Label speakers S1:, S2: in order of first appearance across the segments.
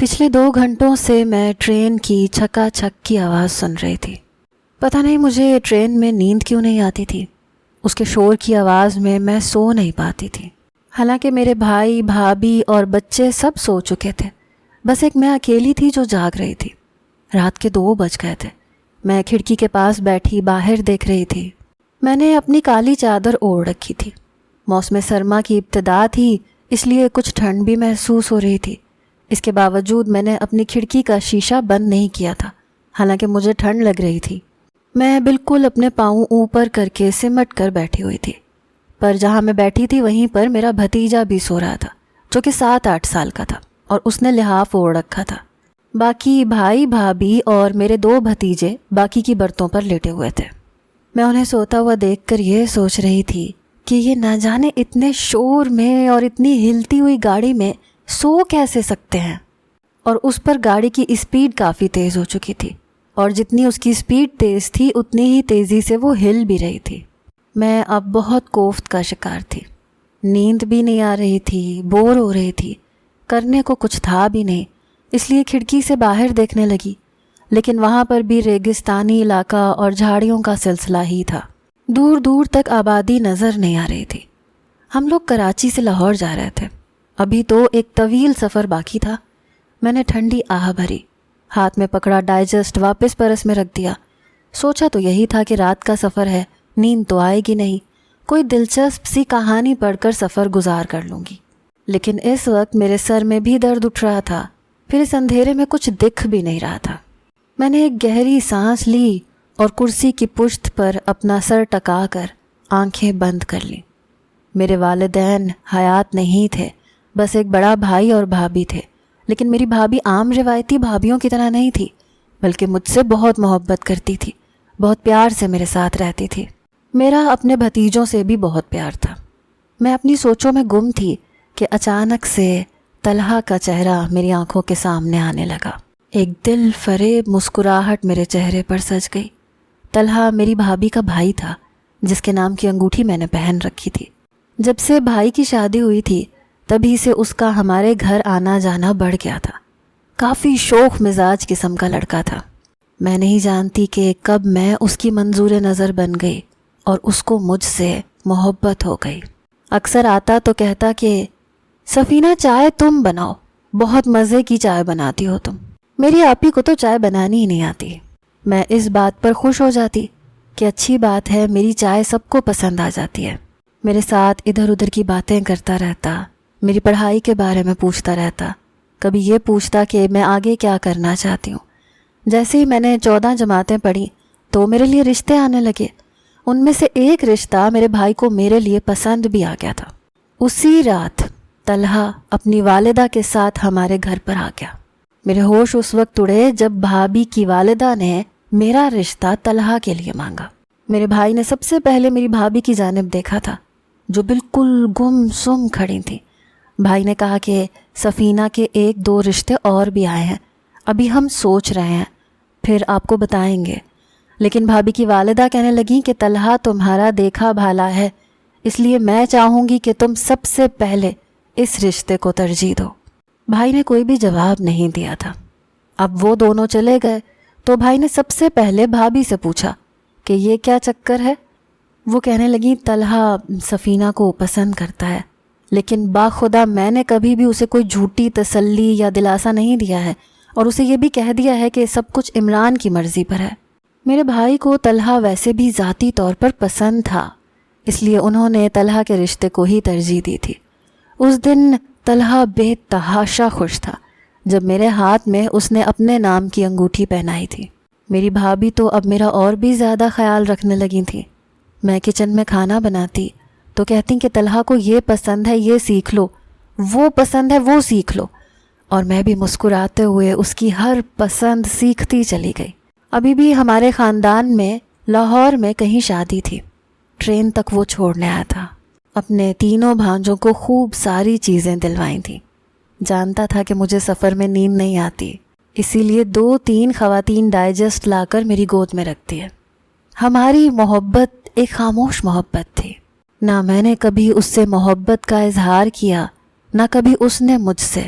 S1: پچھلے 2 گھنٹوں سے میں ٹرین کی چھکا چھک کی آواز سن رہی تھی۔ پتہ نہیں مجھے ٹرین میں نیند کیوں نہیں آتی تھی۔ اس کے شور کی آواز میں سو نہیں پاتی تھی، حالانکہ میرے بھائی، بھابھی اور بچے سب سو چکے تھے۔ بس ایک میں اکیلی تھی جو جاگ رہی تھی۔ رات کے 2 بج گئے تھے۔ میں کھڑکی کے پاس بیٹھی باہر دیکھ رہی تھی۔ میں نے اپنی کالی چادر اوڑھ رکھی تھی۔ موسم سرما کی ابتدا تھی، اس لیے کچھ ٹھنڈ بھی محسوس ہو رہی تھی۔ اس کے باوجود میں نے اپنی کھڑکی کا شیشہ بند نہیں کیا تھا، حالانکہ مجھے ٹھنڈ لگ رہی تھی۔ میں بالکل اپنے پاؤں اوپر کر کے سمٹ کر بیٹھی ہوئی تھی، پر جہاں میں بیٹھی تھی وہیں پر میرا بھتیجا بھی سو رہا تھا، جو کہ 7-8 سال کا تھا، اور اس نے لحاف اوڑھ رکھا تھا۔ باقی بھائی، بھابھی اور میرے 2 بھتیجے باقی کی برتوں پر لیٹے ہوئے تھے۔ میں انہیں سوتا ہوا دیکھ کر یہ سوچ رہی تھی کہ یہ نہ جانے اتنے شور میں اور اتنی ہلتی ہوئی گاڑی میں سو کیسے سکتے ہیں۔ اور اس پر گاڑی کی اسپیڈ کافی تیز ہو چکی تھی، اور جتنی اس کی اسپیڈ تیز تھی اتنی ہی تیزی سے وہ ہل بھی رہی تھی۔ میں اب بہت کوفت کا شکار تھی۔ نیند بھی نہیں آ رہی تھی، بور ہو رہی تھی، کرنے کو کچھ تھا بھی نہیں، اس لیے کھڑکی سے باہر دیکھنے لگی، لیکن وہاں پر بھی ریگستانی علاقہ اور جھاڑیوں کا سلسلہ ہی تھا۔ دور دور تک آبادی نظر نہیں آ رہی تھی۔ ہم لوگ کراچی سے لاہور جا رہے تھے۔ ابھی تو ایک طویل سفر باقی تھا۔ میں نے ٹھنڈی آہ بھری، ہاتھ میں پکڑا ڈائجسٹ واپس پرس میں رکھ دیا۔ سوچا تو یہی تھا کہ رات کا سفر ہے، نیند تو آئے گی نہیں، کوئی دلچسپ سی کہانی پڑھ کر سفر گزار کر لوں گی۔ لیکن اس وقت میرے سر میں بھی درد اٹھ رہا تھا، پھر اس اندھیرے میں کچھ دکھ بھی نہیں رہا تھا۔ میں نے ایک گہری سانس لی اور کرسی کی پشت پر اپنا سر ٹکا کر آنکھیں بند کر لیں۔ میرے والدین حیات نہیں تھے، بس ایک بڑا بھائی اور بھابھی تھے، لیکن میری بھابھی عام روایتی بھابھیوں کی طرح نہیں تھی، بلکہ مجھ سے بہت محبت کرتی تھی، بہت پیار سے میرے ساتھ رہتی تھی۔ میرا اپنے بھتیجوں سے بھی بہت پیار تھا۔ میں اپنی سوچوں میں گم تھی کہ اچانک سے طلحہ کا چہرہ میری آنکھوں کے سامنے آنے لگا۔ ایک دل فریب مسکراہٹ میرے چہرے پر سج گئی۔ طلحہ میری بھابھی کا بھائی تھا، جس کے نام کی انگوٹھی میں نے پہن رکھی تھی۔ جب سے بھائی کی شادی ہوئی تھی تبھی سے اس کا ہمارے گھر آنا جانا بڑھ گیا تھا۔ کافی شوخ مزاج قسم کا لڑکا تھا۔ میں نہیں جانتی کہ کب میں اس کی منظور نظر بن گئی اور اس کو مجھ سے محبت ہو گئی۔ اکثر آتا تو کہتا کہ سفینہ چائے تم بناؤ، بہت مزے کی چائے بناتی ہو تم۔ میری آپی کو تو چائے بنانی ہی نہیں آتی۔ میں اس بات پر خوش ہو جاتی کہ اچھی بات ہے، میری چائے سب کو پسند آ جاتی ہے۔ میرے ساتھ ادھر ادھر کی باتیں کرتا رہتا، میری پڑھائی کے بارے میں پوچھتا رہتا، کبھی یہ پوچھتا کہ میں آگے کیا کرنا چاہتی ہوں۔ جیسے ہی میں نے 14 جماعتیں پڑھی تو میرے لیے رشتے آنے لگے۔ ان میں سے ایک رشتہ میرے بھائی کو میرے لیے پسند بھی آ گیا تھا۔ اسی رات طلحہ اپنی والدہ کے ساتھ ہمارے گھر پر آ گیا۔ میرے ہوش اس وقت اڑے جب بھابھی کی والدہ نے میرا رشتہ طلحہ کے لیے مانگا۔ میرے بھائی نے سب سے پہلے میری بھابھی کی جانب دیکھا تھا، جو بالکل گم سم کھڑی تھی۔ بھائی نے کہا کہ سفینہ کے 1-2 رشتے اور بھی آئے ہیں، ابھی ہم سوچ رہے ہیں، پھر آپ کو بتائیں گے۔ لیکن بھابھی کی والدہ کہنے لگیں کہ طلحہ تمہارا دیکھا بھالا ہے، اس لیے میں چاہوں گی کہ تم سب سے پہلے اس رشتے کو ترجیح دو۔ بھائی نے کوئی بھی جواب نہیں دیا تھا۔ اب وہ دونوں چلے گئے تو بھائی نے سب سے پہلے بھابھی سے پوچھا کہ یہ کیا چکر ہے۔ وہ کہنے لگی طلحہ سفینہ کو پسند کرتا ہے، لیکن باخدا میں نے کبھی بھی اسے کوئی جھوٹی تسلی یا دلاسا نہیں دیا ہے، اور اسے یہ بھی کہہ دیا ہے کہ سب کچھ عمران کی مرضی پر ہے۔ میرے بھائی کو طلحہ ویسے بھی ذاتی طور پر پسند تھا، اس لیے انہوں نے طلحہ کے رشتے کو ہی ترجیح دی تھی۔ اس دن طلحہ بے تحاشا خوش تھا جب میرے ہاتھ میں اس نے اپنے نام کی انگوٹھی پہنائی تھی۔ میری بھابھی تو اب میرا اور بھی زیادہ خیال رکھنے لگی تھی۔ میں کچن میں کھانا بناتی تو کہتی کہ طلحہ کو یہ پسند ہے یہ سیکھ لو، وہ پسند ہے وہ سیکھ لو، اور میں بھی مسکراتے ہوئے اس کی ہر پسند سیکھتی چلی گئی۔ ابھی بھی ہمارے خاندان میں لاہور میں کہیں شادی تھی۔ ٹرین تک وہ چھوڑنے آیا تھا۔ اپنے تینوں بھانجوں کو خوب ساری چیزیں دلوائی تھیں۔ جانتا تھا کہ مجھے سفر میں نیند نہیں آتی، اسی لیے 2-3 خواتین ڈائجسٹ لا کر میری گود میں رکھتی ہے۔ ہماری محبت ایک خاموش محبت تھی۔ نہ میں نے کبھی اس سے محبت کا اظہار کیا، نہ کبھی اس نے مجھ سے،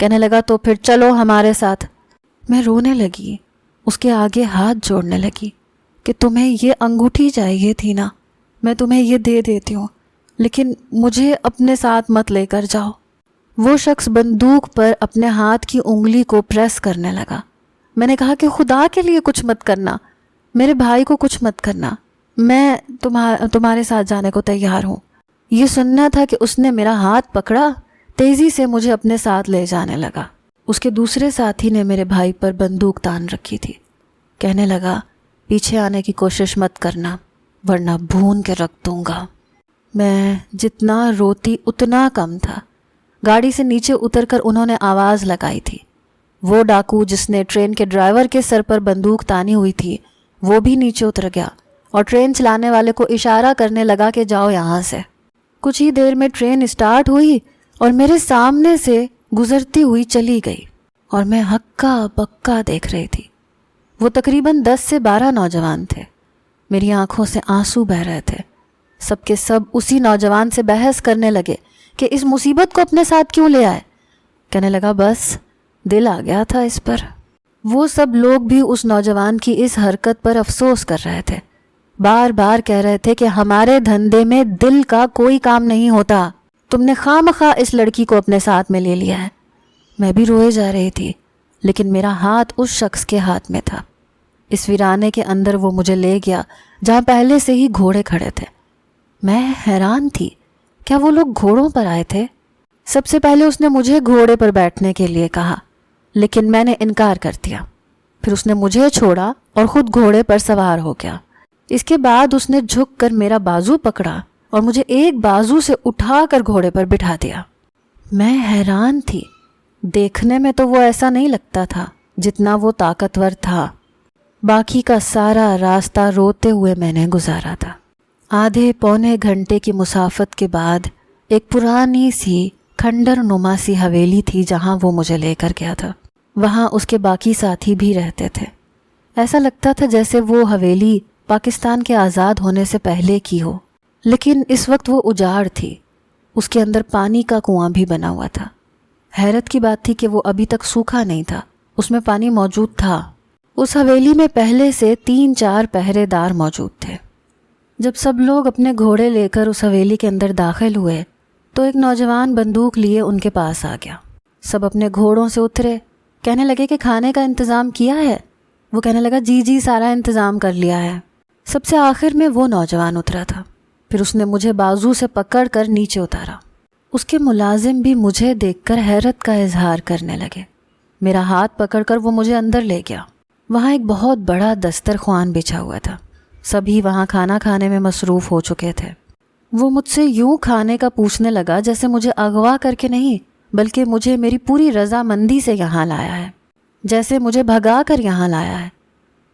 S1: کہنے لگا تو پھر چلو ہمارے ساتھ۔ میں رونے لگی، اس کے آگے ہاتھ جوڑنے لگی کہ تمہیں یہ انگوٹھی چاہیے تھی نا، میں تمہیں یہ دے دیتی ہوں، لیکن مجھے اپنے ساتھ مت لے کر جاؤ۔ وہ شخص بندوق پر اپنے ہاتھ کی انگلی کو پریس کرنے لگا۔ میں نے کہا کہ خدا کے لیے کچھ مت کرنا، میرے بھائی کو کچھ مت کرنا، میں تمہارے ساتھ جانے کو تیار ہوں۔ یہ سننا تھا کہ اس نے میرا ہاتھ پکڑا، تیزی سے مجھے اپنے ساتھ لے جانے لگا۔ اس کے دوسرے ساتھی نے میرے بھائی پر بندوق تان رکھی تھی۔ کہنے لگا پیچھے آنے کی کوشش مت کرنا ورنہ بھون کے رکھ دوں گا۔ میں جتنا روتی اتنا کم تھا۔ گاڑی سے نیچے اتر کر انہوں نے آواز لگائی تھی۔ وہ ڈاکو جس نے ٹرین کے ڈرائیور کے سر پر بندوق تانی ہوئی تھی وہ بھی نیچے اتر گیا اور ٹرین چلانے والے کو اشارہ کرنے لگا کہ جاؤ یہاں سے۔ کچھ ہی دیر میں ٹرین اسٹارٹ ہوئی اور میرے سامنے سے گزرتی ہوئی چلی گئی اور میں ہکا بکا دیکھ رہی تھی۔ وہ تقریباً 10 سے 12 نوجوان تھے۔ میری آنکھوں سے آنسو بہہ رہے تھے۔ سب کے سب اسی نوجوان سے بحث کرنے لگے کہ اس مصیبت کو اپنے ساتھ کیوں لے آئے۔ کہنے لگا بس دل آ گیا تھا اس پر۔ وہ سب لوگ بھی اس نوجوان کی اس حرکت پر افسوس کر رہے تھے، بار بار کہہ رہے تھے کہ ہمارے دھندے میں دل کا کوئی کام نہیں ہوتا، تم نے خواہ اس لڑکی کو اپنے ساتھ میں لے لیا ہے۔ میں بھی روئے جا رہی تھی، لیکن میرا ہاتھ اس شخص کے ہاتھ میں تھا۔ اس ویرانے کے اندر وہ مجھے لے گیا جہاں پہلے سے ہی گھوڑے کھڑے تھے۔ میں حیران تھی، کیا وہ لوگ گھوڑوں پر آئے تھے؟ سب سے پہلے اس نے مجھے گھوڑے پر بیٹھنے کے لیے کہا، لیکن میں نے انکار کر دیا۔ پھر اس نے مجھے چھوڑا اور خود گھوڑے پر سوار ہو گیا۔ اس کے بعد اس نے جھک کر میرا بازو پکڑا اور مجھے ایک بازو سے اٹھا کر گھوڑے پر بٹھا دیا۔ میں حیران تھی، دیکھنے میں تو وہ ایسا نہیں لگتا تھا جتنا وہ طاقتور تھا۔ باقی کا سارا راستہ روتے ہوئے میں نے گزارا تھا۔ آدھے پونے گھنٹے کی مسافت کے بعد ایک پرانی سی کھنڈر نما سی حویلی تھی جہاں وہ مجھے لے کر گیا تھا۔ وہاں اس کے باقی ساتھی بھی رہتے تھے۔ ایسا لگتا تھا جیسے وہ حویلی پاکستان کے آزاد ہونے سے پہلے کی ہو، لیکن اس وقت وہ اجاڑ تھی۔ اس کے اندر پانی کا کنواں بھی بنا ہوا تھا۔ حیرت کی بات تھی کہ وہ ابھی تک سوکھا نہیں تھا، اس میں پانی موجود تھا۔ اس حویلی میں پہلے سے 3-4 پہرے دار موجود تھے۔ جب سب لوگ اپنے گھوڑے لے کر اس حویلی کے اندر داخل ہوئے تو ایک نوجوان بندوق لیے ان کے پاس آ گیا۔ سب اپنے گھوڑوں سے اترے، کہنے لگے کہ کھانے کا انتظام کیا ہے؟ وہ کہنے لگا جی سارا انتظام کر لیا ہے۔ سب سے آخر میں وہ نوجوان اترا تھا۔ پھر اس نے مجھے بازو سے پکڑ کر نیچے اتارا۔ اس کے ملازم بھی مجھے دیکھ کر حیرت کا اظہار کرنے لگے۔ میرا ہاتھ پکڑ کر وہ مجھے اندر لے گیا۔ وہاں ایک بہت بڑا دسترخوان بچھا ہوا تھا۔ سبھی وہاں کھانا کھانے میں مصروف ہو چکے تھے۔ وہ مجھ سے یوں کھانے کا پوچھنے لگا جیسے مجھے اغوا کر کے نہیں، بلکہ مجھے میری پوری رضامندی سے یہاں لایا ہے، جیسے مجھے بھگا کر یہاں لایا ہے۔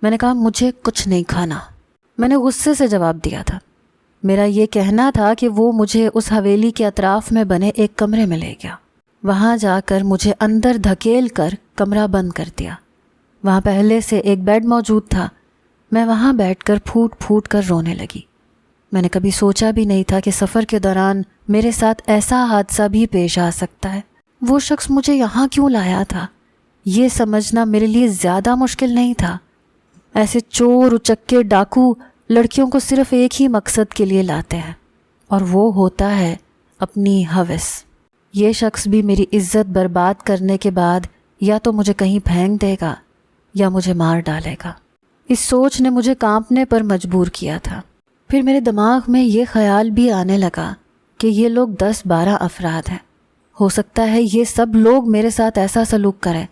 S1: میں نے کہا مجھے کچھ نہیں کھانا۔ میں نے غصے سے جواب دیا تھا۔ میرا یہ کہنا تھا کہ وہ مجھے اس حویلی کے اطراف میں بنے ایک کمرے میں لے گیا۔ وہاں جا کر مجھے اندر دھکیل کر کمرہ بند کر دیا۔ وہاں پہلے سے ایک بیڈ موجود تھا۔ میں وہاں بیٹھ کر پھوٹ پھوٹ کر رونے لگی۔ میں نے کبھی سوچا بھی نہیں تھا کہ سفر کے دوران میرے ساتھ ایسا حادثہ بھی پیش آ سکتا ہے۔ وہ شخص مجھے یہاں کیوں لایا تھا، یہ سمجھنا میرے لیے زیادہ مشکل نہیں تھا۔ ایسے چور اچکے ڈاکو لڑکیوں کو صرف ایک ہی مقصد کے لیے لاتے ہیں، اور وہ ہوتا ہے اپنی ہوس۔ یہ شخص بھی میری عزت برباد کرنے کے بعد یا تو مجھے کہیں پھینک دے گا یا مجھے مار ڈالے گا۔ اس سوچ نے مجھے کانپنے پر مجبور کیا تھا۔ پھر میرے دماغ میں یہ خیال بھی آنے لگا کہ یہ لوگ 10-12 افراد ہیں، ہو سکتا ہے یہ سب لوگ میرے ساتھ ایسا سلوک کریں۔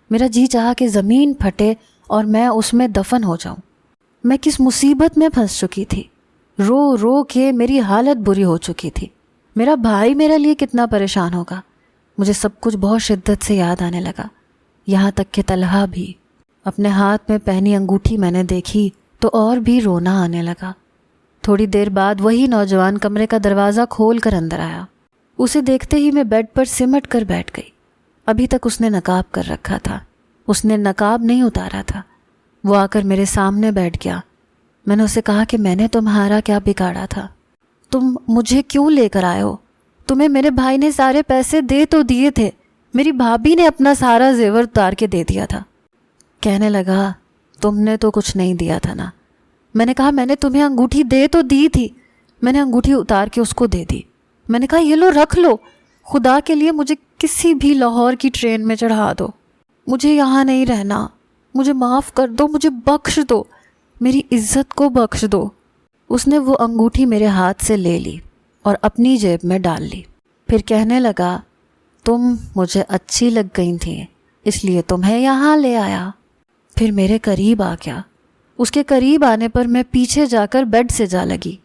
S1: میرا جی چاہا کہ زمین پھٹے اور میں اس میں دفن ہو جاؤں۔ میں کس مصیبت میں پھنس چکی تھی، رو رو کے میری حالت بری ہو چکی تھی۔ میرا بھائی میرے لیے کتنا پریشان ہوگا۔ مجھے سب کچھ بہت شدت سے یاد آنے لگا، یہاں تک کہ طلحہ بھی۔ اپنے ہاتھ میں پہنی انگوٹھی میں نے دیکھی تو اور بھی رونا آنے لگا۔ تھوڑی دیر بعد وہی نوجوان کمرے کا دروازہ کھول کر اندر آیا۔ اسے دیکھتے ہی میں بیڈ پر سمٹ کر بیٹھ گئی۔ ابھی تک اس نے نقاب کر رکھا تھا، اس نے نقاب نہیں اتارا تھا۔ وہ آ کر میرے سامنے بیٹھ گیا۔ میں نے اسے کہا کہ میں نے تمہارا کیا بگاڑا تھا؟ تم مجھے کیوں لے کر آئے ہو؟ تمہیں میرے بھائی نے سارے پیسے دے تو دیے تھے، میری بھابھی نے اپنا سارا زیور اتار کے دے دیا تھا۔ کہنے لگا تم نے تو کچھ نہیں دیا تھا نا۔ میں نے کہا میں نے تمہیں انگوٹھی دے تو دی تھی، میں نے انگوٹھی اتار کے اس کو دے دی۔ میں نے کہا یہ لو رکھ لو، خدا کے لیے مجھے کسی بھی لاہور کی ٹرین میں چڑھا دو، مجھے یہاں نہیں رہنا، مجھے معاف کر دو، مجھے بخش دو، میری عزت کو بخش دو۔ اس نے وہ انگوٹھی میرے ہاتھ سے لے لی اور اپنی جیب میں ڈال لی۔ پھر کہنے لگا تم مجھے اچھی لگ گئی تھی اس لیے تمہیں یہاں لے آیا۔ پھر میرے قریب آ گیا۔ اس کے قریب آنے پر میں پیچھے جا کر بیڈ سے جا لگی۔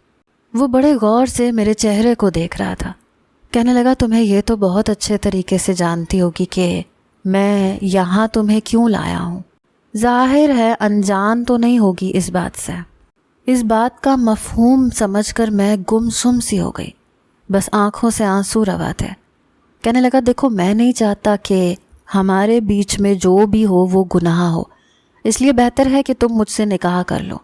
S1: وہ بڑے غور سے میرے چہرے کو دیکھ رہا تھا۔ کہنے لگا تمہیں یہ تو بہت اچھے طریقے سے جانتی ہوگی کہ میں یہاں تمہیں کیوں لایا ہوں۔ ظاہر ہے انجان تو نہیں ہوگی اس بات سے۔ اس بات کا مفہوم سمجھ کر میں گمسم سی ہو گئی، بس آنکھوں سے آنسو روا تھے۔ کہنے لگا دیکھو میں نہیں چاہتا کہ ہمارے بیچ میں جو بھی ہو وہ گناہ ہو، اس لیے بہتر ہے کہ تم مجھ سے نکاح کر لو۔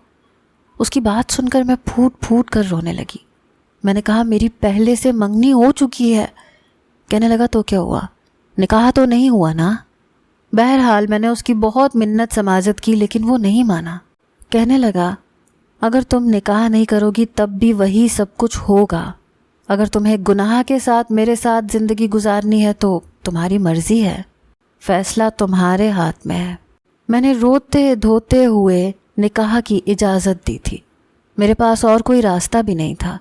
S1: اس کی بات سن کر میں پھوٹ پھوٹ کر رونے لگی۔ میں نے کہا میری پہلے سے منگنی ہو چکی ہے۔ کہنے لگا تو کیا ہوا، نکاح تو نہیں ہوا نا؟ بہرحال میں نے اس کی بہت منت سماجت کی لیکن وہ نہیں مانا۔ کہنے لگا اگر تم نکاح نہیں کرو گی تب بھی وہی سب کچھ ہوگا۔ اگر تمہیں گناہ کے ساتھ میرے ساتھ زندگی گزارنی ہے تو تمہاری مرضی ہے، فیصلہ تمہارے ہاتھ میں ہے۔ میں نے روتے دھوتے ہوئے نکاح کی اجازت دی تھی، میرے پاس اور کوئی راستہ بھی نہیں تھا۔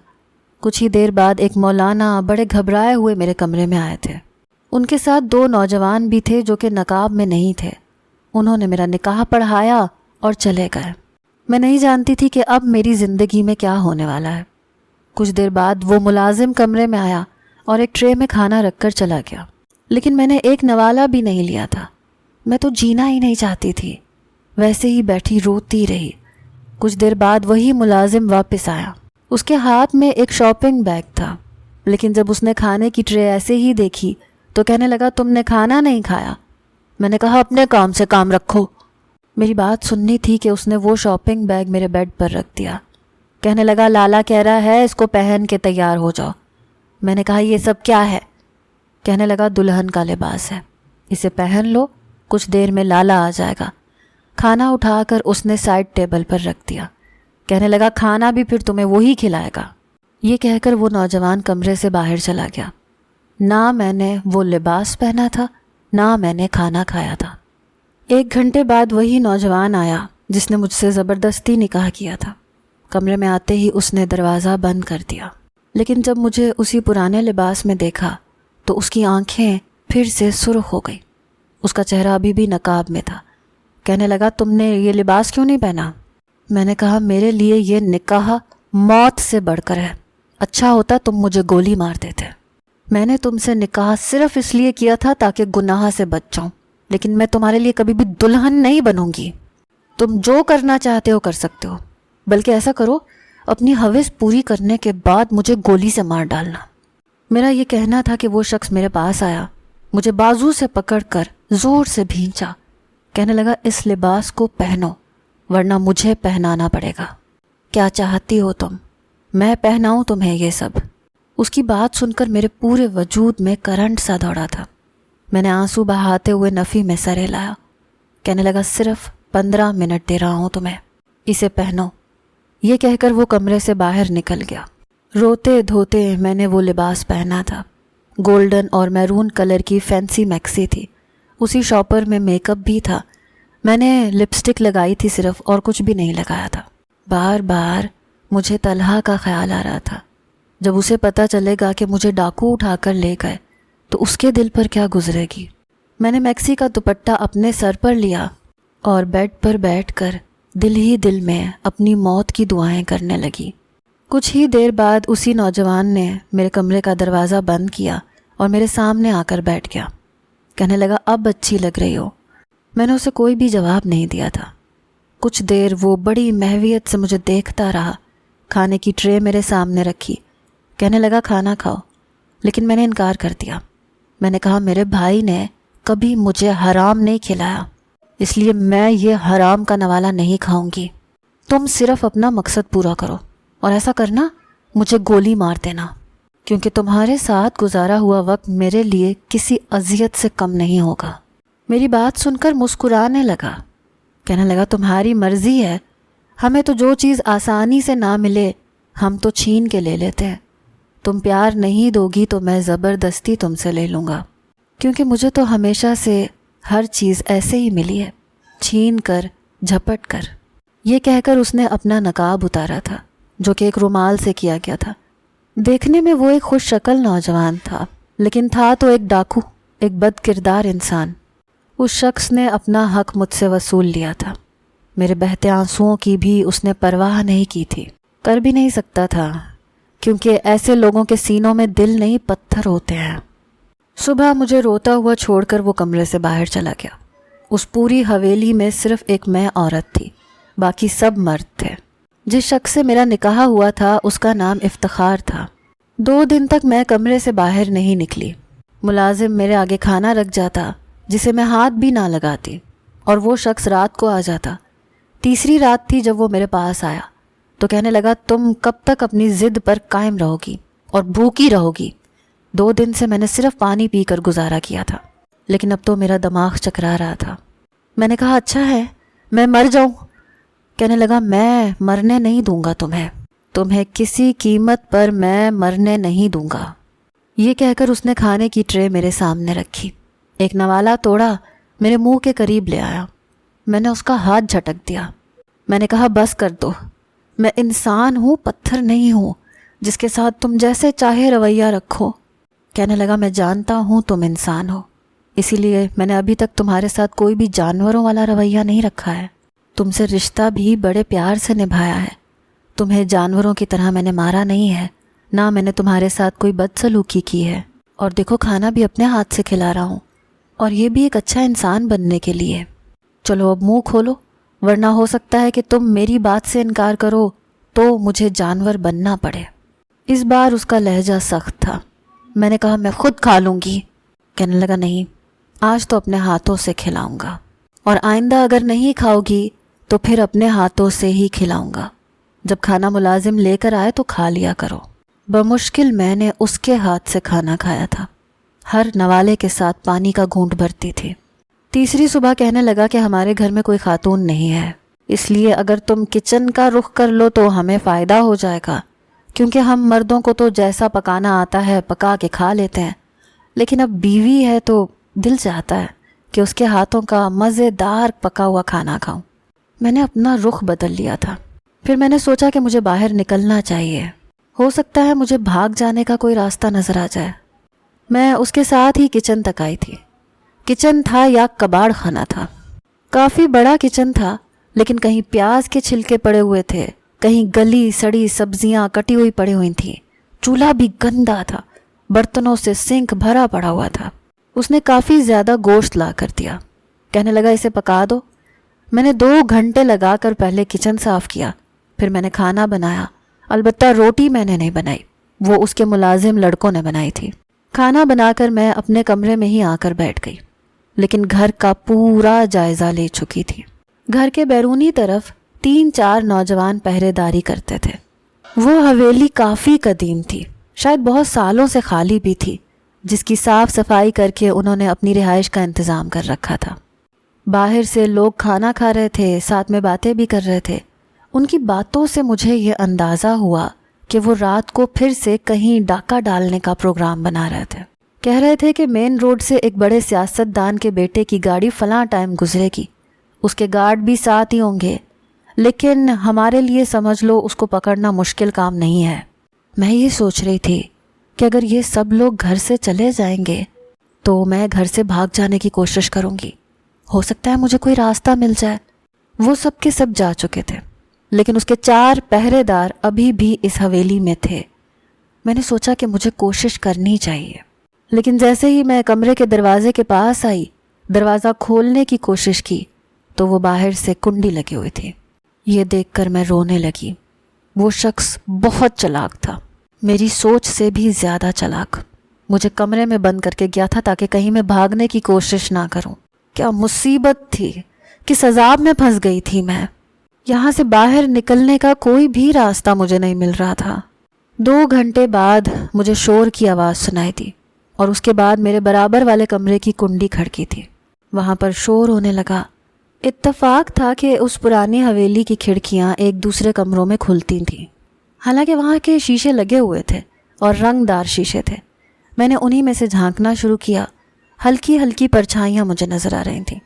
S1: کچھ ہی دیر بعد ایک مولانا بڑے گھبرائے ہوئے میرے کمرے میں آئے تھے۔ ان کے ساتھ 2 نوجوان بھی تھے جو کہ نقاب میں نہیں تھے۔ انہوں نے میرا نکاح پڑھایا اور چلے گئے۔ میں نہیں جانتی تھی کہ اب میری زندگی میں کیا ہونے والا ہے۔ کچھ دیر بعد وہ ملازم کمرے میں آیا اور ایک ٹرے میں کھانا رکھ کر چلا گیا، لیکن میں نے ایک نوالہ بھی نہیں لیا تھا۔ میں تو جینا ہی نہیں چاہتی تھی، ویسے ہی بیٹھی روتی رہی۔ کچھ دیر بعد وہی ملازم واپس آیا۔ اس کے ہاتھ میں ایک شاپنگ بیگ تھا، لیکن جب اس نے کھانے کی ٹرے ایسے ہی دیکھی تو کہنے لگا تم نے کھانا نہیں کھایا۔ میں نے کہا اپنے کام سے کام رکھو۔ میری بات سننی تھی کہ اس نے وہ شاپنگ بیگ میرے بیڈ پر رکھ دیا۔ کہنے لگا لالا کہہ رہا ہے اس کو پہن کے تیار ہو جاؤ۔ میں نے کہا یہ سب کیا ہے؟ کہنے لگا دلہن کا لباس ہے، اسے پہن لو، کچھ دیر میں لالا آ جائے گا۔ کھانا اٹھا کر اس نے سائڈ ٹیبل پر رکھ دیا۔ کہنے لگا کھانا بھی پھر تمہیں وہی کھلائے گا۔ یہ کہہ کر وہ نوجوان کمرے سے باہر چلا گیا۔ نہ میں نے وہ لباس پہنا تھا، نہ میں نے کھانا کھایا تھا۔ 1 گھنٹے بعد وہی نوجوان آیا جس نے مجھ سے زبردستی نکاح کیا تھا۔ کمرے میں آتے ہی اس نے دروازہ بند کر دیا، لیکن جب مجھے اسی پرانے لباس میں دیکھا تو اس کی آنکھیں پھر سے سرخ ہو گئی۔ اس کا چہرہ ابھی بھی نقاب میں تھا۔ کہنے لگا تم نے یہ لباس کیوں نہیں پہنا؟ میں نے کہا میرے لیے یہ نکاح موت سے بڑھ کر ہے، اچھا ہوتا تم مجھے گولی مار دیتے۔ میں نے تم سے نکاح صرف اس لیے کیا تھا تاکہ گناہ سے بچ جاؤں، لیکن میں تمہارے لیے کبھی بھی دلہن نہیں بنوں گی۔ تم جو کرنا چاہتے ہو کر سکتے ہو، بلکہ ایسا کرو اپنی ہوس پوری کرنے کے بعد مجھے گولی سے مار ڈالنا۔ میرا یہ کہنا تھا کہ وہ شخص میرے پاس آیا، مجھے بازو سے پکڑ کر زور سے بھینچا۔ کہنے لگا اس لباس کو پہنو ورنہ مجھے پہنانا پڑے گا۔ کیا چاہتی ہو تم؟ میں پہناؤں تمہیں یہ سب؟ اس کی بات سن کر میرے پورے وجود میں کرنٹ سا دوڑا تھا۔ میں نے آنسو بہاتے ہوئے نفی میں سر ہلایا۔ کہنے لگا صرف 15 منٹ دے رہا ہوں تمہیں، اسے پہنو۔ یہ کہہ کر وہ کمرے سے باہر نکل گیا۔ روتے دھوتے میں نے وہ لباس پہنا تھا۔ گولڈن اور میرون کلر کی فینسی میکسی تھی، اسی شاپر میں میک اپ بھی تھا۔ میں نے لپسٹک لگائی تھی صرف، اور کچھ بھی نہیں لگایا تھا۔ بار بار مجھے طلحہ کا خیال آ رہا تھا۔ جب اسے پتہ چلے گا کہ مجھے ڈاکو اٹھا کر لے گئے تو اس کے دل پر کیا گزرے گی۔ میں نے میکسی کا دوپٹہ اپنے سر پر لیا اور بیڈ پر بیٹھ کر دل ہی دل میں اپنی موت کی دعائیں کرنے لگی۔ کچھ ہی دیر بعد اسی نوجوان نے میرے کمرے کا دروازہ بند کیا اور میرے سامنے آ کر بیٹھ گیا۔ کہنے لگا اب اچھی لگ رہی ہو۔ میں نے اسے کوئی بھی جواب نہیں دیا تھا۔ کچھ دیر وہ بڑی محویت سے مجھے دیکھتا رہا۔ کھانے کی ٹرے میرے سامنے رکھی۔ کہنے لگا کھانا کھاؤ، لیکن میں نے انکار کر دیا۔ میں نے کہا میرے بھائی نے کبھی مجھے حرام نہیں کھلایا، اس لیے میں یہ حرام کا نوالہ نہیں کھاؤں گی۔ تم صرف اپنا مقصد پورا کرو، اور ایسا کرنا مجھے گولی مار دینا۔ کیونکہ تمہارے ساتھ گزارا ہوا وقت میرے لیے کسی اذیت سے کم نہیں ہوگا۔ میری بات سن کر مسکرانے لگا، کہنے لگا تمہاری مرضی ہے، ہمیں تو جو چیز آسانی سے نہ ملے ہم تو چھین کے لے لیتے ہیں۔ تم پیار نہیں دو گی تو میں زبردستی تم سے لے لوں گا، کیونکہ مجھے تو ہمیشہ سے ہر چیز ایسے ہی ملی ہے، چھین کر، جھپٹ کر۔ یہ کہہ کر اس نے اپنا نقاب اتارا تھا جو کہ ایک رومال سے کیا گیا تھا۔ دیکھنے میں وہ ایک خوش شکل نوجوان تھا، لیکن تھا تو ایک ڈاکو، ایک بد کردار انسان۔ اس شخص نے اپنا حق مجھ سے وصول لیا تھا۔ میرے بہتے آنسوؤں کی بھی اس نے پرواہ نہیں کی تھی، کر بھی نہیں سکتا تھا، کیونکہ ایسے لوگوں کے سینوں میں دل نہیں پتھر ہوتے ہیں۔ صبح مجھے روتا ہوا چھوڑ کر وہ کمرے سے باہر چلا گیا۔ اس پوری حویلی میں صرف ایک میں عورت تھی، باقی سب مرد تھے۔ جس شخص سے میرا نکاح ہوا تھا اس کا نام افتخار تھا۔ 2 دن تک میں کمرے سے باہر نہیں نکلی۔ ملازم میرے آگے کھانا رکھ جاتا جسے میں ہاتھ بھی نہ لگاتی، اور وہ شخص رات کو آ جاتا۔ تیسری رات تھی جب وہ میرے پاس آیا تو کہنے لگا تم کب تک اپنی ضد پر قائم رہو گی اور بھوکی رہو گی؟ 2 دن سے میں نے صرف پانی پی کر گزارا کیا تھا، لیکن اب تو میرا دماغ چکرا رہا تھا۔ میں نے کہا اچھا ہے میں مر جاؤں؟ کہنے لگا میں مرنے نہیں دوں گا تمہیں کسی قیمت پر میں مرنے نہیں دوں گا۔ یہ کہہ کر اس نے کھانے کی ٹرے میرے سامنے رکھی، ایک نوالا توڑا، میرے منہ کے قریب لے آیا۔ میں نے اس کا ہاتھ جھٹک دیا۔ میں نے کہا بس کر دو، میں انسان ہوں، پتھر نہیں ہوں جس کے ساتھ تم جیسے چاہے رویہ رکھو۔ کہنے لگا میں جانتا ہوں تم انسان ہو، اسی لیے میں نے ابھی تک تمہارے ساتھ کوئی بھی جانوروں والا رویہ نہیں رکھا ہے، تم سے رشتہ بھی بڑے پیار سے نبھایا ہے، تمہیں جانوروں کی طرح میں نے مارا نہیں ہے، نہ میں نے تمہارے ساتھ کوئی بدسلوکی کی ہے، اور دیکھو کھانا بھی اپنے ہاتھ سے کھلا رہا ہوں، اور یہ بھی ایک اچھا انسان بننے کے لیے۔ چلو اب منہ کھولو، ورنہ ہو سکتا ہے کہ تم میری بات سے انکار کرو تو مجھے جانور بننا پڑے۔ اس بار اس کا لہجہ سخت تھا۔ میں نے کہا میں خود کھا لوں گی۔ کہنے لگا نہیں، آج تو اپنے ہاتھوں سے کھلاؤں گا، اور آئندہ اگر نہیں کھاؤ گی تو پھر اپنے ہاتھوں سے ہی کھلاؤں گا۔ جب کھانا ملازم لے کر آئے تو کھا لیا کرو۔ بمشکل میں نے اس کے ہاتھ سے کھانا کھایا تھا، ہر نوالے کے ساتھ پانی کا گھونٹ بھرتی تھی۔ تیسری صبح کہنے لگا کہ ہمارے گھر میں کوئی خاتون نہیں ہے، اس لیے اگر تم کچن کا رخ کر لو تو ہمیں فائدہ ہو جائے گا، کیونکہ ہم مردوں کو تو جیسا پکانا آتا ہے پکا کے کھا لیتے ہیں، لیکن اب بیوی ہے تو دل چاہتا ہے کہ اس کے ہاتھوں کا مزیدار پکا ہوا کھانا کھاؤں۔ میں نے اپنا رخ بدل لیا تھا۔ پھر میں نے سوچا کہ مجھے باہر نکلنا چاہیے، ہو سکتا ہے مجھے بھاگ جانے کا کوئی راستہ نظر آ جائے۔ میں اس کے ساتھ ہی کچن تک آئی تھی۔ کچن تھا یا کباڑ خانہ تھا، کافی بڑا کچن تھا، لیکن کہیں پیاز کے چھلکے پڑے ہوئے تھے، کہیں گلی سڑی سبزیاں کٹی ہوئی پڑی ہوئی تھیں، چولہا بھی گندا تھا، برتنوں سے سنک بھرا پڑا ہوا تھا۔ اس نے کافی زیادہ گوشت لا کر دیا، کہنے لگا اسے پکا دو۔ میں نے 2 گھنٹے لگا کر پہلے کچن صاف کیا، پھر میں نے کھانا بنایا، البتہ روٹی میں نے نہیں بنائی، وہ اس کے ملازم لڑکوں نے بنائی تھی۔ کھانا بنا کر میں اپنے کمرے میں ہی آ کر بیٹھ گئی، لیکن گھر کا پورا جائزہ لے چکی تھی۔ گھر کے بیرونی طرف 3-4 نوجوان پہرے داری کرتے تھے۔ وہ حویلی کافی قدیم تھی، شاید بہت سالوں سے خالی بھی تھی، جس کی صاف صفائی کر کے انہوں نے اپنی رہائش کا انتظام کر رکھا تھا۔ باہر سے لوگ کھانا کھا رہے تھے، ساتھ میں باتیں بھی کر رہے تھے۔ ان کی باتوں سے مجھے یہ اندازہ ہوا کہ وہ رات کو پھر سے کہیں ڈاکہ ڈالنے کا پروگرام بنا رہے تھے۔ کہہ رہے تھے کہ مین روڈ سے ایک بڑے سیاست دان کے بیٹے کی گاڑی فلاں ٹائم گزرے گی، اس کے گارڈ بھی ساتھ ہی ہوں گے، لیکن ہمارے لیے سمجھ لو اس کو پکڑنا مشکل کام نہیں ہے۔ میں یہ سوچ رہی تھی کہ اگر یہ سب لوگ گھر سے چلے جائیں گے تو میں گھر سے بھاگ جانے کی کوشش کروں گی، ہو سکتا ہے مجھے کوئی راستہ مل جائے۔ وہ سب کے سب جا چکے تھے، لیکن اس کے 4 پہرے دار ابھی بھی اس حویلی میں تھے۔ میں نے سوچا کہ مجھے کوشش کرنی چاہیے، لیکن جیسے ہی میں کمرے کے دروازے کے پاس آئی، دروازہ کھولنے کی کوشش کی تو وہ باہر سے کنڈی لگی ہوئی تھی۔ یہ دیکھ کر میں رونے لگی۔ وہ شخص بہت چلاک تھا، میری سوچ سے بھی زیادہ چلاک۔ مجھے کمرے میں بند کر کے گیا تھا تاکہ کہیں میں بھاگنے کی کوشش نہ کروں۔ کیا مصیبت تھی، کس عذاب میں پھنس گئی تھی میں۔ یہاں سے باہر نکلنے کا کوئی بھی راستہ مجھے نہیں مل رہا تھا۔ 2 گھنٹے بعد مجھے شور کی آواز سنائی دی اور اس کے بعد میرے برابر والے کمرے کی کنڈی کھڑکی تھی۔ وہاں پر شور ہونے لگا۔ اتفاق تھا کہ اس پرانی حویلی کی کھڑکیاں ایک دوسرے کمروں میں کھلتی تھیں، حالانکہ وہاں کے شیشے لگے ہوئے تھے اور رنگ دار شیشے تھے۔ میں نے انہی میں سے جھانکنا شروع کیا۔ ہلکی ہلکی پرچھائیاں مجھے نظر آ رہی تھیں۔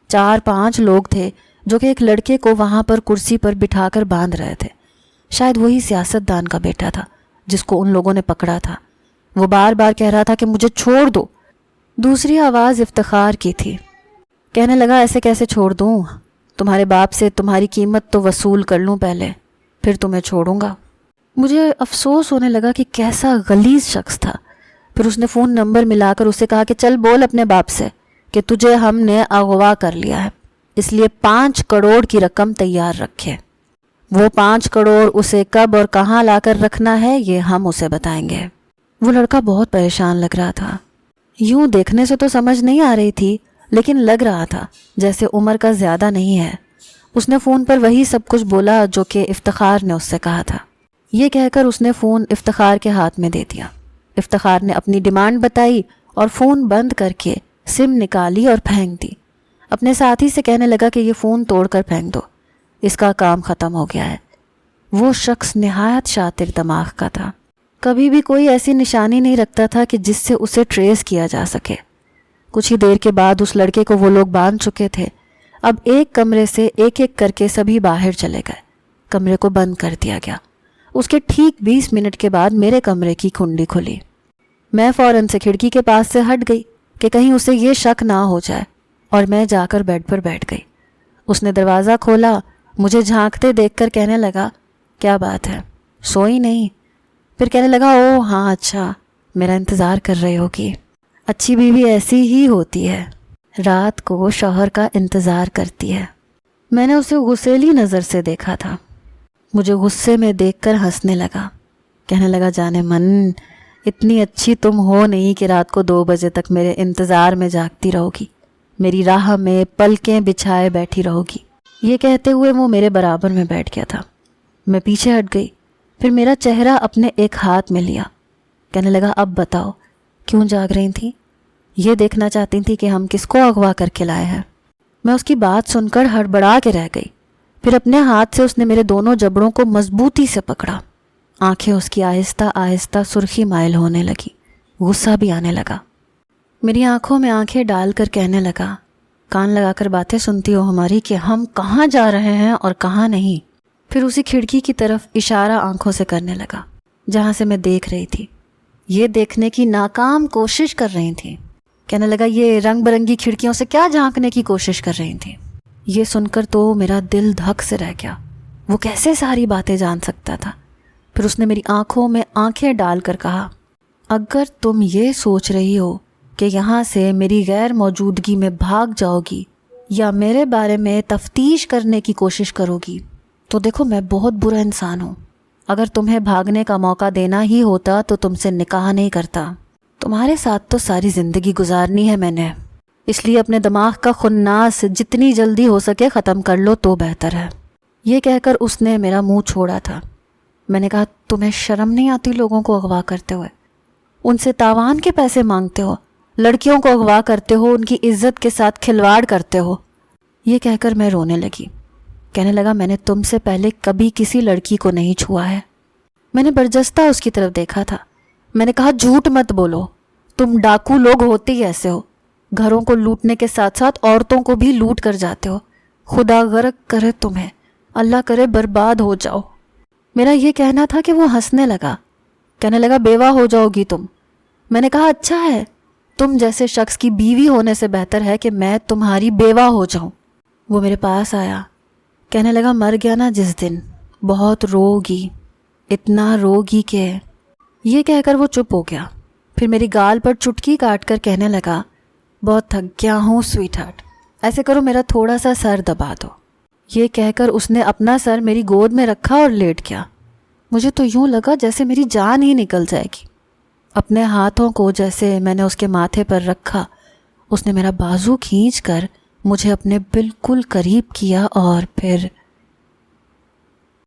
S1: 4-5 لوگ تھے جو کہ ایک لڑکے کو وہاں پر کرسی پر بٹھا کر باندھ رہے تھے۔ شاید وہی سیاستدان کا بیٹا تھا جس کو ان لوگوں نے پکڑا تھا۔ وہ بار بار کہہ رہا تھا کہ مجھے چھوڑ دو۔ دوسری آواز افتخار کی تھی۔ کہنے لگا ایسے کیسے چھوڑ دوں؟ تمہارے باپ سے تمہاری قیمت تو وصول کر لوں پہلے، پھر تمہیں چھوڑوں گا۔ مجھے افسوس ہونے لگا کہ کیسا غلیظ شخص تھا۔ پھر اس نے فون نمبر ملا کر اسے کہا کہ چل بول اپنے باپ سے کہ تجھے ہم نے اغوا کر لیا ہے، اس لیے 5 کروڑ کی رقم تیار رکھے۔ وہ 5 کروڑ اسے کب اور کہاں لا کر رکھنا ہے یہ ہم اسے بتائیں گے۔ وہ لڑکا بہت پریشان لگ رہا تھا۔ یوں دیکھنے سے تو سمجھ نہیں آ رہی تھی، لیکن لگ رہا تھا جیسے عمر کا زیادہ نہیں ہے۔ اس نے فون پر وہی سب کچھ بولا جو کہ افتخار نے اس سے کہا تھا۔ یہ کہہ کر اس نے فون افتخار کے ہاتھ میں دے دیا۔ افتخار نے اپنی ڈیمانڈ بتائی اور فون بند کر کے سم نکالی اور پھینک دی۔ اپنے ساتھی سے کہنے لگا کہ یہ فون توڑ کر پھینک دو، اس کا کام ختم ہو گیا ہے۔ وہ شخص نہایت شاطر دماغ کا تھا۔ کبھی بھی کوئی ایسی نشانی نہیں رکھتا تھا کہ جس سے اسے ٹریس کیا جا سکے۔ کچھ ہی دیر کے بعد اس لڑکے کو وہ لوگ باندھ چکے تھے۔ اب ایک کمرے سے ایک ایک کر کے سبھی باہر چلے گئے۔ کمرے کو بند کر دیا گیا۔ اس کے ٹھیک 20 منٹ کے بعد میرے کمرے کی کنڈی کھلی۔ میں فوراً سے کھڑکی کے پاس سے ہٹ گئی کہ کہیں اسے یہ شک نہ ہو جائے، اور میں جا کر بیڈ پر بیٹھ گئی۔ اس نے دروازہ کھولا، مجھے جھانکتے دیکھ کر کہنے لگا کیا بات ہے، سوئی نہیں؟ پھر کہنے لگا او ہاں اچھا، میرا انتظار کر رہی ہوگی۔ اچھی بیوی ایسی ہی ہوتی ہے، رات کو شوہر کا انتظار کرتی ہے۔ میں نے اسے غصیلی نظر سے دیکھا تھا۔ مجھے غصے میں دیکھ کر ہنسنے لگا۔ کہنے لگا جانے من، اتنی اچھی تم ہو نہیں کہ رات کو 2 بجے تک میرے انتظار میں جاگتی رہو گی، میری راہ میں پلکیں بچھائے بیٹھی رہو گی۔ یہ کہتے ہوئے وہ میرے برابر میں بیٹھ گیا تھا۔ میں پیچھے ہٹ گئی، پھر میرا چہرہ اپنے ایک ہاتھ میں لیا۔ کہنے لگا اب بتاؤ کیوں جاگ رہی تھی؟ یہ دیکھنا چاہتی تھی کہ ہم کس کو اغوا کر کے لائے ہیں؟ میں اس کی بات سن کر ہڑبڑا کے رہ گئی۔ پھر اپنے ہاتھ سے اس نے میرے دونوں جبڑوں کو مضبوطی سے پکڑا۔ آنکھیں اس کی آہستہ آہستہ سرخی مائل ہونے لگی، غصہ بھی آنے لگا۔ میری آنکھوں میں آنکھیں ڈال کر کہنے لگا کان لگا کر باتیں سنتی ہو ہماری کہ ہم کہاں جا رہے ہیں اور کہاں نہیں؟ پھر اسی کھڑکی کی طرف اشارہ آنکھوں سے کرنے لگا جہاں سے میں دیکھ رہی تھی۔ یہ دیکھنے کی ناکام کوشش کر رہی تھی۔ کہنے لگا یہ رنگ برنگی کھڑکیوں سے کیا جھانکنے کی کوشش کر رہی تھی؟ یہ سن کر تو میرا دل دھک سے رہ گیا۔ وہ کیسے ساری باتیں جان سکتا تھا؟ پھر اس نے میری آنکھوں میں آنکھیں ڈال کر کہا اگر تم یہ سوچ رہی ہو کہ یہاں سے میری غیر موجودگی میں بھاگ جاؤ گی یا میرے بارے میں تفتیش کرنے کی کوشش کرو گی تو دیکھو میں بہت برا انسان ہوں۔ اگر تمہیں بھاگنے کا موقع دینا ہی ہوتا تو تم سے نکاح نہیں کرتا۔ تمہارے ساتھ تو ساری زندگی گزارنی ہے میں نے، اس لیے اپنے دماغ کا خناس جتنی جلدی ہو سکے ختم کر لو تو بہتر ہے۔ یہ کہہ کر اس نے میرا منہ چھوڑا تھا۔ میں نے کہا تمہیں شرم نہیں آتی لوگوں کو اغوا کرتے ہوئے؟ ان سے تاوان کے پیسے مانگتے ہو، لڑکیوں کو اغوا کرتے ہو، ان کی عزت کے ساتھ کھلواڑ کرتے ہو۔ یہ کہہ کر میں رونے لگی۔ کہنے لگا میں نے تم سے پہلے کبھی کسی لڑکی کو نہیں چھوا ہے۔ میں نے برجستہ اس کی طرف دیکھا تھا۔ میں نے کہا جھوٹ مت بولو، تم ڈاکو لوگ ہوتے ہی ایسے ہو، گھروں کو لوٹنے کے ساتھ ساتھ عورتوں کو بھی لوٹ کر جاتے ہو۔ خدا غرق کرے تمہیں، اللہ کرے برباد ہو جاؤ۔ میرا یہ کہنا تھا کہ وہ ہنسنے لگا۔ کہنے لگا بیوہ ہو جاؤ گی تم۔ میں نے کہا اچھا ہے، تم جیسے شخص کی بیوی ہونے سے بہتر ہے کہ میں تمہاری بیوہ ہو جاؤں۔ وہ میرے پاس آیا۔ کہنے لگا مر گیا نا جس دن بہت روگی، اتنا روگی کہ… یہ کہہ کر وہ چپ ہو گیا۔ پھر میری گال پر چٹکی کاٹ کر کہنے لگا بہت تھک گیا ہوں سویٹ ہارٹ، ایسے کرو میرا تھوڑا سا سر دبا دو۔ یہ کہہ کر اس نے اپنا سر میری گود میں رکھا اور لیٹ گیا۔ مجھے تو یوں لگا جیسے میری جان ہی نکل جائے گی۔ اپنے ہاتھوں کو جیسے میں نے اس کے ماتھے پر رکھا، اس نے میرا بازو کھینچ کر مجھے اپنے بالکل قریب کیا اور پھر